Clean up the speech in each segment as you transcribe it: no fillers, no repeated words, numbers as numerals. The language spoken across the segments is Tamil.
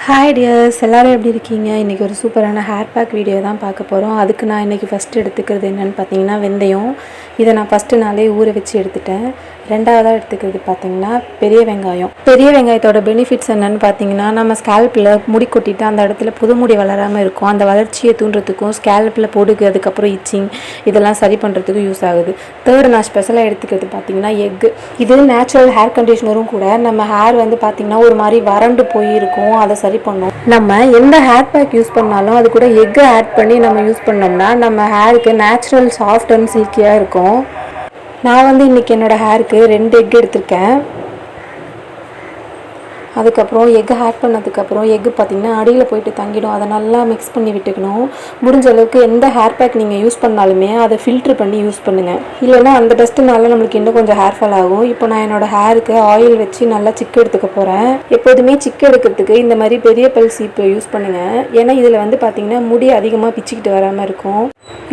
ஹாய் டியர்ஸ், எல்லோரும் எப்படி இருக்கீங்க? இன்றைக்கி ஒரு சூப்பரான ஹேர் பேக் வீடியோ தான் பார்க்க போகிறோம். அதுக்கு நான் இன்றைக்கி ஃபஸ்ட்டு எடுத்துக்கிறது என்னென்னு பார்த்தீங்கன்னா வெந்தயம். இதை நான் ஃபஸ்ட்டு நாளே ஊற வச்சு எடுத்துட்டேன். ரெண்டாவதாக எடுத்துக்கிறது பார்த்திங்கன்னா பெரிய வெங்காயம். பெரிய வெங்காயத்தோட பெனிஃபிட்ஸ் என்னென்னு பார்த்தீங்கன்னா, நம்ம ஸ்கேல்பில் முடி கொட்டிட்டு அந்த இடத்துல புது முடி வளராமல் இருக்கும். அந்த வளர்ச்சியை தூண்டுறதுக்கும் ஸ்கேல்பில் பொடுகு, அதுக்கப்புறம் இச்சிங் இதெல்லாம் சரி பண்ணுறதுக்கும் யூஸ் ஆகுது. தேர்டு நான் ஸ்பெஷலாக எடுத்துக்கிறது பார்த்திங்கன்னா எக்கு. இது நேச்சுரல் ஹேர் கண்டிஷ்னரும் கூட. நம்ம ஹேர் வந்து பார்த்திங்கன்னா ஒரு மாதிரி வறண்டு போயிருக்கும், அதை சரி பண்ணும். நம்ம எந்த ஹேர் பேக் யூஸ் பண்ணாலும் அது கூட எக்கு ஆட் பண்ணி நம்ம யூஸ் பண்ணோம்னா நம்ம ஹேருக்கு நேச்சுரல் சாஃப்ட் அண்ட் சில்கியாக இருக்கும். நான் வந்து இன்றைக்கி என்னோடய ஹேருக்கு 2 எக் எடுத்திருக்கேன். அதுக்கப்புறம் எக்கு ஆட் பண்ணதுக்கப்புறம் எக்கு பார்த்திங்கன்னா அடியில் போயிட்டு தங்கிடும். அதை நல்லா மிக்ஸ் பண்ணி விட்டுக்கணும். முடிஞ்ச அளவுக்கு எந்த ஹேர் பேக் நீங்கள் யூஸ் பண்ணாலுமே அதை ஃபில்ட்ரு பண்ணி யூஸ் பண்ணுங்கள். இல்லைன்னா அந்த டஸ்ட்டுனால நம்மளுக்கு இன்னும் கொஞ்சம் ஹேர் ஃபால் ஆகும். இப்போ நான் என்னோடய ஹேருக்கு ஆயில் வச்சு நல்லா சிக்கு எடுத்துக்க போகிறேன். எப்போதுமே சிக்கு எடுக்கிறதுக்கு இந்த மாதிரி பெரிய பல் சீப்பு யூஸ் பண்ணுங்கள். ஏன்னா இதில் வந்து பார்த்திங்கன்னா முடி அதிகமாக பிச்சுக்கிட்டு வராமல் இருக்கும்.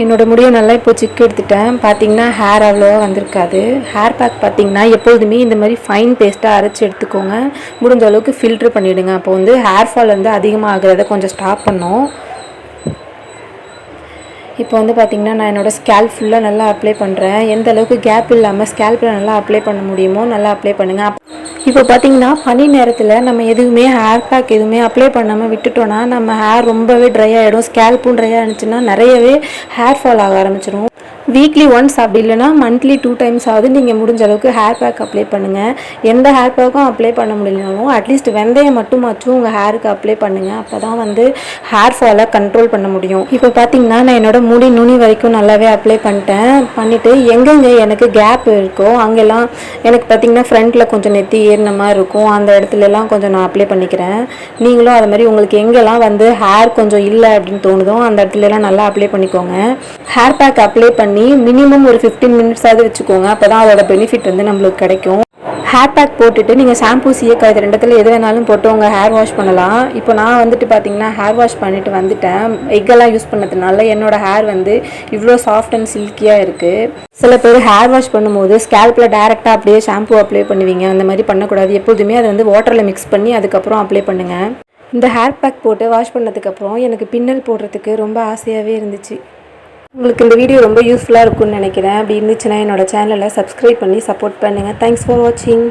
என்னோடய முடியை நல்லா இப்போ சிக்கு எடுத்துட்டேன். பார்த்திங்கன்னா ஹேர் அவ்வளோவா வந்திருக்காது. ஹேர் பேக் பார்த்திங்கன்னா எப்போதுமே இந்த மாதிரி ஃபைன் பேஸ்ட்டாக அரைச்சி எடுத்துக்கோங்க. முடிஞ்ச அளவுக்கு ஃபில்ட்ரு பண்ணிவிடுங்க. அப்போ வந்து ஹேர் ஃபால் வந்து அதிகமாக ஆகிறத கொஞ்சம் ஸ்டாப் பண்ணும். இப்போ வந்து பார்த்திங்கன்னா நான் என்னோடய ஸ்கேல்ப் ஃபுல்லாக நல்லா அப்ளை பண்ணுறேன். எந்த அளவுக்கு கேப் இல்லாமல் ஸ்கேல்பில் நல்லா அப்ளை பண்ண முடியுமோ நல்லா அப்ளை பண்ணுங்கள். இப்போ பார்த்திங்கன்னா பனி நேரத்தில் நம்ம எதுவுமே ஹேர் பேக் எதுவுமே அப்ளை பண்ணாமல் விட்டுட்டோன்னா நம்ம ஹேர் ரொம்பவே ட்ரை ஆகிடும். ஸ்கேல்ப்பும் ட்ரை ஆகிடுச்சுன்னா நிறையவே ஹேர் ஃபால் ஆக ஆரம்பிச்சிடும். வீக்லி ஒன்ஸ் அப்படி இல்லைனா மந்த்லி 2 டைம்ஸ் ஆகுது நீங்கள் முடிஞ்ச அளவுக்கு ஹேர் பேக் அப்ளை பண்ணுங்கள். எந்த ஹேர் பேக்கும் அப்ளை பண்ண முடியலனாலும் அட்லீஸ்ட் வெந்தயம் மட்டுமாச்சும் உங்கள் ஹேருக்கு அப்ளை பண்ணுங்கள். அப்போ தான் வந்து ஹேர் ஃபாலை கண்ட்ரோல் பண்ண முடியும். இப்போ பார்த்திங்கன்னா நான் என்னோட முடி நுனி வரைக்கும் நல்லாவே அப்ளை பண்ணிவிட்டு எங்கெங்கே எனக்கு கேப் இருக்கோ அங்கெல்லாம் எனக்கு பார்த்திங்கன்னா ஃப்ரண்ட்டில் கொஞ்சம் நெத்தி ஏறின மாதிரி இருக்கும். அந்த இடத்துலலாம் கொஞ்சம் நான் அப்ளை பண்ணிக்கிறேன். நீங்களும் அது மாதிரி உங்களுக்கு எங்கெல்லாம் வந்து ஹேர் கொஞ்சம் இல்லை அப்படின்னு தோணுதோ அந்த இடத்துலலாம் நல்லா அப்ளை பண்ணிக்கோங்க. ஹேர் பேக் அப்ளை பண்ணி மினிமம் ஒரு 15 மினிட்ஸாவது வச்சுக்கோங்க. அப்போ தான் அதோட பெனிஃபிட் வந்து நம்மளுக்கு கிடைக்கும். ஹேர் பேக் போட்டுட்டு நீங்கள் ஷாம்பூ சீயக்காய் இது ரெண்டுத்தில் எது வேணாலும் போட்டு உங்கள் ஹேர் வாஷ் பண்ணலாம். இப்போ நான் வந்துட்டு பார்த்தீங்கன்னா ஹேர் வாஷ் பண்ணிவிட்டு வந்துட்டேன். எக்கெல்லாம் யூஸ் பண்ணதுனால என்னோடய ஹேர் வந்து இவ்வளோ சாஃப்ட் அண்ட் சில்கியாக இருக்குது. சில பேர் ஹேர் வாஷ் பண்ணும்போது ஸ்கேல்பில் டேரெக்டாக அப்படியே ஷாம்பூ அப்ளை பண்ணுவீங்க. அந்த மாதிரி பண்ணக்கூடாது. எப்போதுமே அதை வந்து வாட்டரில் மிக்ஸ் பண்ணி அதுக்கப்புறம் அப்ளை பண்ணுங்கள். இந்த ஹேர் பேக் போட்டு வாஷ் பண்ணதுக்கப்புறம் எனக்கு பின்னல் போடுறதுக்கு ரொம்ப ஆசையாகவே இருந்துச்சு. உங்களுக்கு இந்த வீடியோ ரொம்ப யூஸ்ஃபுல்லாக இருக்கும்னு நினைக்கிறேன். அப்படி இருந்துச்சுன்னா என்னோடய சேனலை சப்ஸ்கிரைப் பண்ணி சப்போர்ட் பண்ணுங்கள். தேங்க்ஸ் ஃபார் வாட்சிங்.